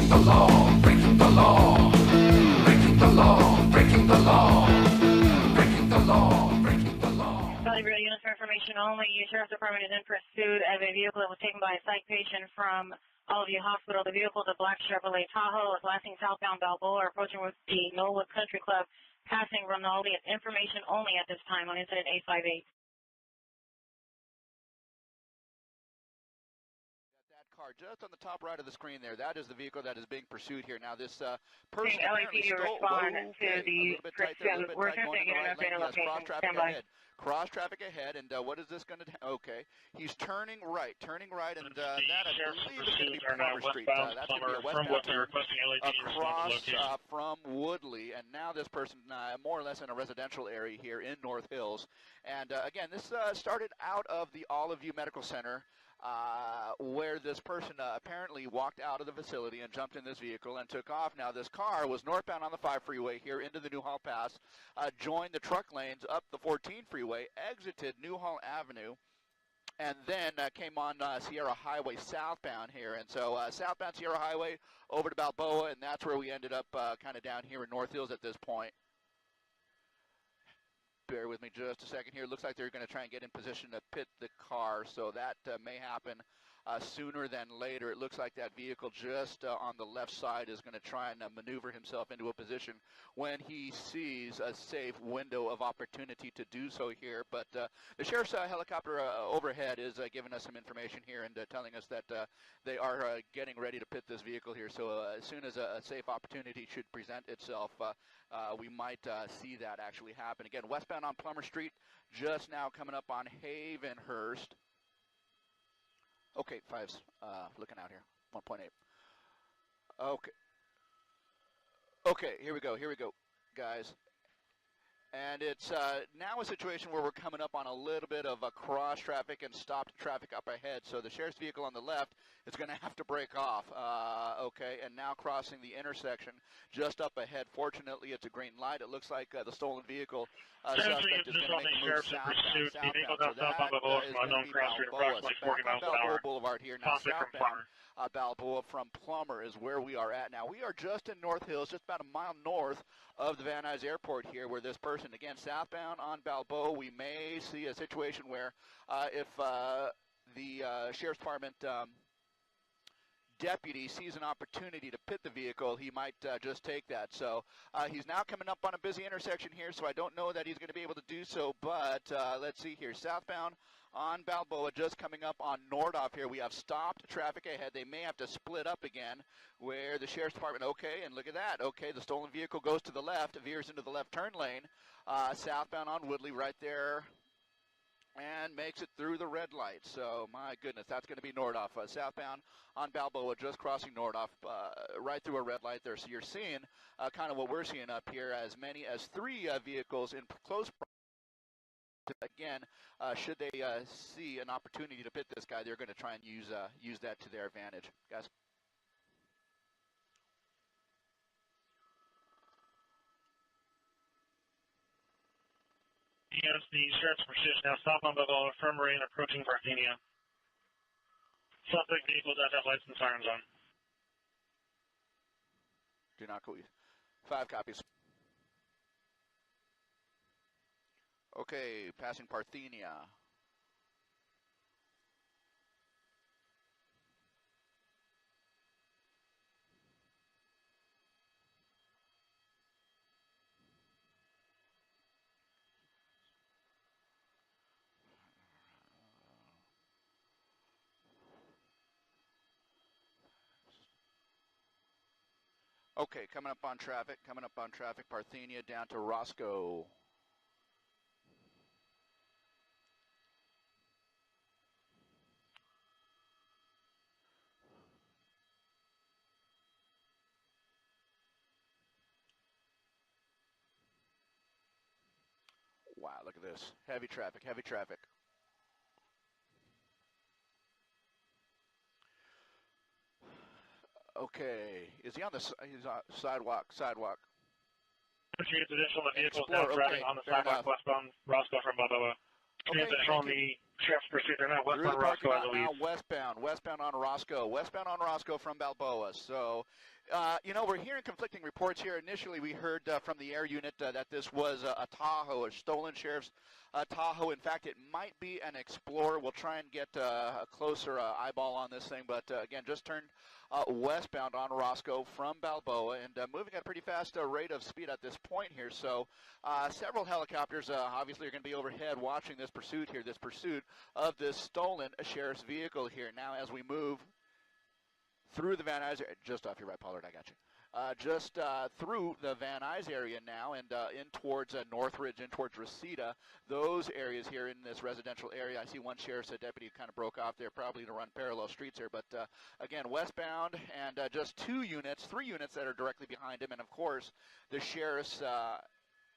breaking the law, breaking the law, breaking the law, breaking the law, breaking the law, breaking the law. Valley Radio units for information only. Sheriff's Department is in pursuit of a vehicle that was taken by a psych patient from Alleview Hospital. The vehicle is a black Chevrolet Tahoe. It's lasting southbound Balboa, approaching with the Knollwood Country Club, passing Rinaldi. It's information only at this time on incident 858. Car just on the top right of the screen there. That is the vehicle that is being pursued here. Now this person apparently LAPD stole. respond Okay, to a the little bit tight there, a little bit tight going in the right lane. Yes, cross traffic ahead. Cross traffic ahead, and what is this going to do? Okay, he's turning right, and that I believe is going to be Plummer Street. That's going to be a westbound turn across from Woodley, and now this person more or less in a residential area here in North Hills. And again, this started out of the Alleview Medical Center, where this person apparently walked out of the facility and jumped in this vehicle and took off. Now, this car was northbound on the 5 freeway here into the Newhall Pass, joined the truck lanes up the 14 freeway, exited Newhall Avenue, and then came on Sierra Highway southbound here. And so southbound Sierra Highway over to Balboa, and that's where we ended up kind of down here in North Hills at this point. Bear with me just a second here. Looks like they're going to try and get in position to pit the car, so that may happen sooner than later. It looks like that vehicle just on the left side is going to try and maneuver himself into a position when he sees a safe window of opportunity to do so here. But the sheriff's helicopter overhead is giving us some information here and telling us that they are getting ready to pit this vehicle here. So as soon as a safe opportunity should present itself, we might see that actually happen. Again, westbound on Plummer Street, just now coming up on Havenhurst. Okay, 5's looking out here, 1.8. Okay, here we go, guys. And it's now a situation where we're coming up on a little bit of a cross traffic and stopped traffic up ahead. So the sheriff's vehicle on the left is going to have to break off. Okay, and now crossing the intersection just up ahead. Fortunately, it's a green light. It looks like the stolen vehicle suspect is going to make a move southbound. So that is going to be Balboa. So back on Balboa Boulevard here now, southbound. Balboa from Plummer is where we are at now. We are just in North Hills, just about a mile north of the Van Nuys Airport here, where this person, again, southbound on Balboa, we may see a situation where if the Sheriff's Department deputy sees an opportunity to pit the vehicle, he might just take that. So he's now coming up on a busy intersection here, so I don't know that he's going to be able to do so, but let's see here. Southbound on Balboa, just coming up on Nordhoff here. We have stopped traffic ahead. They may have to split up again where the Sheriff's Department, okay, and look at that. Okay, the stolen vehicle goes to the left, veers into the left turn lane, southbound on Woodley right there, and makes it through the red light. So, my goodness, that's going to be Nordhoff. Southbound on Balboa, just crossing Nordhoff, right through a red light there. So you're seeing kind of what we're seeing up here, as many as 3 vehicles in close proximity. Again, should they see an opportunity to pit this guy, they're going to try and use that to their advantage. Guys? Yes, the sheriff's pursuit now southbound Balboa, Infirmary and approaching Parthenia. Suspect vehicle does have lights and sirens on. Do not go. 5 copies. Okay, passing Parthenia. Okay, coming up on traffic, Parthenia down to Roscoe. Wow, look at this. Heavy traffic. Okay, is he on the sidewalk? Additional vehicles now driving on the sidewalk westbound Roscoe from Balboa. Okay, on the sheriff's pursuit. They're now westbound Roscoe, I believe. Now westbound on Roscoe from Balboa. So You know, we're hearing conflicting reports here. Initially, we heard from the air unit that this was a Tahoe, a stolen sheriff's Tahoe. In fact, it might be an Explorer. We'll try and get a closer eyeball on this thing. But, again, just turned westbound on Roscoe from Balboa and moving at a pretty fast rate of speed at this point here. So several helicopters obviously are going to be overhead watching this pursuit here, this pursuit of this stolen sheriff's vehicle here. Now, as we move through the Van Nuys, just off your right, Pollard, I got you. Just through the Van Nuys area now and in towards Northridge, in towards Reseda, those areas here in this residential area. I see one sheriff's deputy kind of broke off there, probably to run parallel streets here. But again, westbound and just 3 units that are directly behind him. And of course, the sheriff's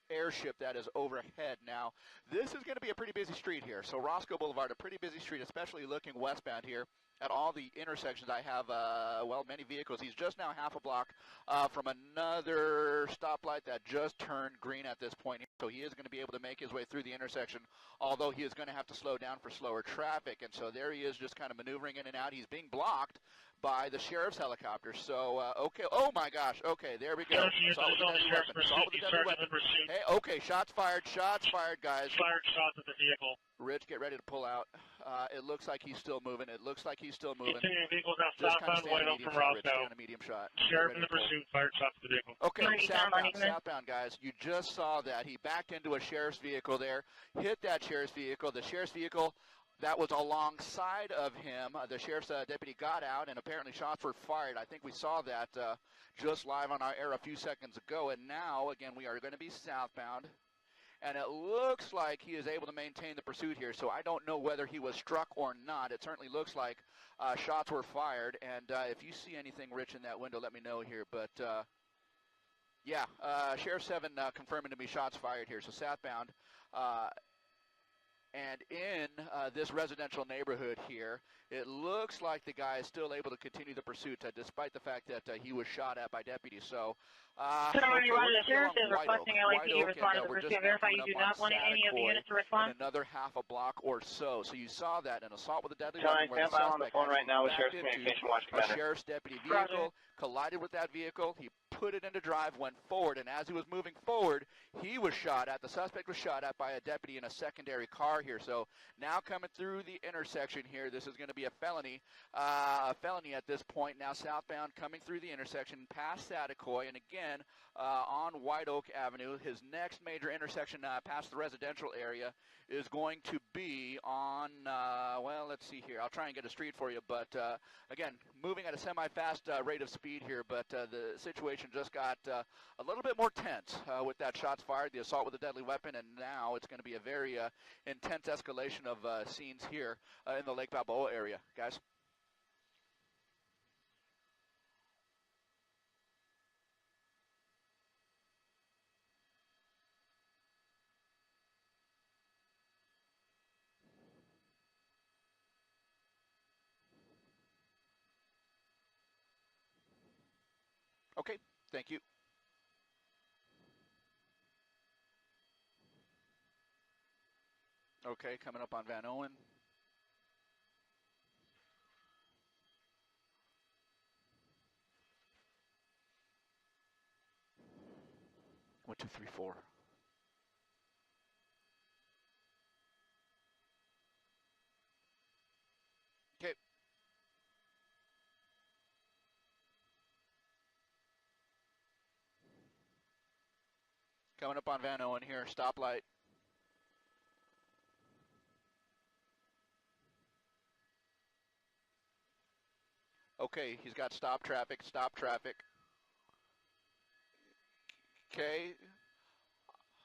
airship that is overhead. Now, this is going to be a pretty busy street here. So Roscoe Boulevard, a pretty busy street, especially looking westbound here at all the intersections. I have, well, many vehicles. He's just now half a block from another stoplight that just turned green at this point. So he is going to be able to make his way through the intersection, although he is going to have to slow down for slower traffic. And so there he is just kind of maneuvering in and out. He's being blocked by the sheriff's helicopter. So, okay. Oh, my gosh. Okay, there we go. Assault with a deadly weapon. Hey, okay, shots fired, guys. Fired shots at the vehicle. Rich, get ready to pull out. It looks like he's still moving. Continuing vehicles now southbound, White Oak from Roscoe. A medium shot. Sheriff in the pursuit, fired shots at the vehicle. Okay, southbound, guys. You just saw that. He backed into a sheriff's vehicle there, hit that sheriff's vehicle. The sheriff's vehicle that was alongside of him, the sheriff's deputy got out, and apparently shots were fired. I think we saw that just live on our air a few seconds ago. And now, again, we are going to be southbound. And it looks like he is able to maintain the pursuit here, so I don't know whether he was struck or not. It certainly looks like shots were fired, and if you see anything, Rich, in that window, let me know here. But, yeah, Sheriff 7 confirming to me shots fired here, so southbound. And in this residential neighborhood here, it looks like the guy is still able to continue the pursuit despite the fact that he was shot at by deputies. So, the sheriff is requesting LAPD respond to the pursuit. Verify you do not want any of the units to respond. Another half a block or so. So you saw that, an assault with a deadly weapon. where the on the phone right now with Sheriff's Communication Watch Commander. A sheriff's deputy vehicle collided with that vehicle. He put it into drive, went forward, and as he was moving forward, he was shot at. The suspect was shot at by a deputy in a secondary car here. So now coming through the intersection here, this is going to be a felony at this point. Now southbound coming through the intersection past Saticoy, and again on White Oak Avenue. His next major intersection past the residential area is going to be on, well, let's see here. I'll try and get a street for you, but again, moving at a semi-fast rate of speed here, but the situation just got a little bit more tense with that shots fired, the assault with a deadly weapon, and now it's going to be a very intense escalation of scenes here in the Lake Balboa area. Guys? Okay, thank you. Okay, coming up on Van Owen. One, two, three, four. Okay. Coming up on Van Owen here, stoplight. Okay, he's got stop traffic. Okay,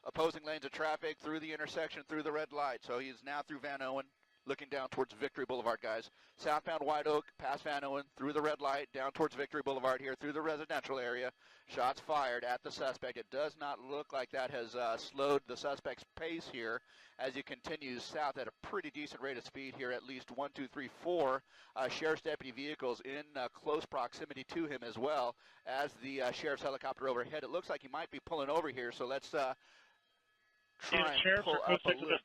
opposing lanes of traffic through the intersection, through the red light. So he's now through Van Owen, looking down towards Victory Boulevard, guys. Southbound White Oak, past Van Owen, through the red light, down towards Victory Boulevard here, through the residential area. Shots fired at the suspect. It does not look like that has slowed the suspect's pace here as he continues south at a pretty decent rate of speed here. At least 1, 2, 3, 4 sheriff's deputy vehicles in close proximity to him as well as the sheriff's helicopter overhead. It looks like he might be pulling over here, so let's try and pull up a little bit.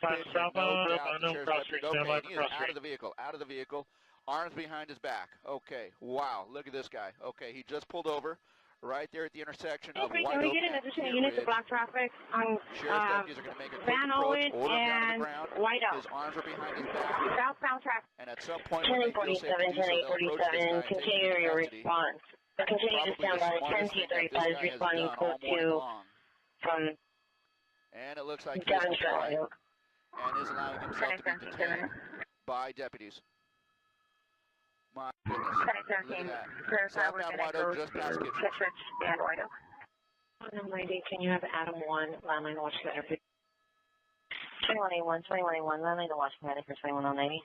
No doubt the sheriff's deputy, okay, he is out of the vehicle, Arms behind his back. Okay, wow, look at this guy. Okay, he just pulled over right there at the intersection of White Oak Can we get an and additional Kit unit to Ridge. block traffic on Sheriff's deputies are going to make a quick Van approach, Owen order him down to and the ground. White Oak? His arms are behind his back. Southbound traffic. And at some point when they feel safe to do so, they'll approach this guy and take him continue into your custody. response. Continue to stand by. 10-235 is responding code 2 from and it looks like he's complying and is allowing himself to be detained by deputies. My goodness, look at that. Southbound White Oak just past Kit Ridge. And White Oak. 190, can you have Adam 1, landline to watch commander? 2181, 2181, landline to watch commander for 21090.